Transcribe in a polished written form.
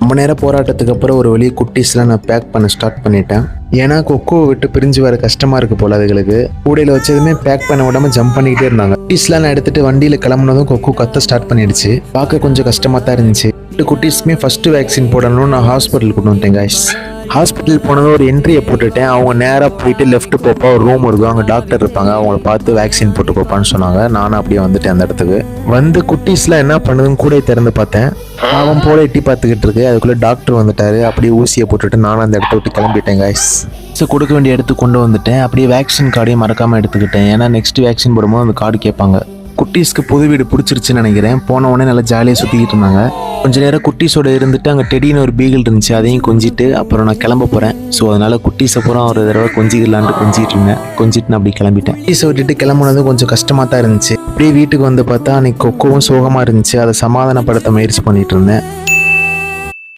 ரொம்ப நேரம் போராட்டத்துக்கு அப்புறம் ஒரு வழி குட்டீஸ்லாம் நான் பேக் பண்ண ஸ்டார்ட் பண்ணிட்டேன். ஏன்னா கொக்கோவை விட்டு பிரிஞ்சு வர கஷ்டமா இருக்கு போல அதுகளுக்கு. கூடையில வச்சதுமே பேக் பண்ண விடாம ஜம்ப் பண்ணிக்கிட்டே இருந்தாங்க. குட்டீஸ்லாம் நான் எடுத்துட்டு வண்டியில கிளம்புனதும் கொக்கோ கத்த ஸ்டார்ட் பண்ணிடுச்சு. பார்க்க கொஞ்சம் கஷ்டமா தான் இருந்துச்சு. குட்டீஸ்க்குமே ஃபர்ஸ்ட் வேக்சின் போடணும்னு நான் ஹாஸ்பிட்டல் கொண்டு வந்துட்டேன் கைஸ். ஹாஸ்பிட்டல் போனதும் ஒரு என்ட்ரியை போட்டுட்டேன். அவங்க நேராக போயிட்டு லெஃப்ட் போப்பா ஒரு ரூம் இருக்கும், அங்கே டாக்டர் இருப்பாங்க, அவங்கள பார்த்து வேக்சின் போட்டு போப்பான்னு சொன்னாங்க. நானும் அப்படியே வந்துட்டேன் அந்த இடத்துக்கு. வந்து குட்டீஸ்லாம் என்ன பண்ணுதுன்னு கூட திறந்து பார்த்தேன். அவன் போல எட்டி பார்த்துக்கிட்டு இருக்கு. அதுக்குள்ளே டாக்டர் வந்துட்டாரு. அப்படியே ஊசியை போட்டுட்டு நானும் அந்த இடத்த விட்டு கிளம்பிட்டேன் கைஸ். ஸோ கொடுக்க வேண்டிய இடத்துக்கு கொண்டு வந்துட்டேன். அப்படியே வேக்சின் கார்டையும் மறக்காமல் எடுத்துக்கிட்டேன். ஏன்னா நெக்ஸ்ட் வேக்சின் போடும்போது அந்த கார்டு கேட்பாங்க. குட்டீஸ்க்கு புது வீடு பிடிச்சிருச்சுன்னு நினைக்கிறேன். போன உடனே நல்லா ஜாலியாக சுற்றிக்கிட்டு இருந்தாங்க. கொஞ்ச நேரம் குட்டீஸோட இருந்துட்டு அங்கே டெடின்னு ஒரு பீகிள் இருந்துச்சு, அதையும் கொஞ்சிட்டு அப்புறம் நான் கிளம்ப போகிறேன். ஸோ அதனால் குட்டீஸை பூரா ஒரு தடவை கொஞ்சிக்கலான்ட்டு கொஞ்சிட்டு இருந்தேன். கொஞ்சிட்டு நான் அப்படி கிளம்பிட்டேன். குட்டீஸை விட்டுட்டு கிளம்புனது கொஞ்சம் கஷ்டமாக தான் இருந்துச்சு. அப்படியே வீட்டுக்கு வந்து பார்த்தா அன்னைக்கு கொக்கோவும் சோகமாக இருந்துச்சு. அதை சமாதானப்படுத்த முயற்சி பண்ணிட்டு இருந்தேன்.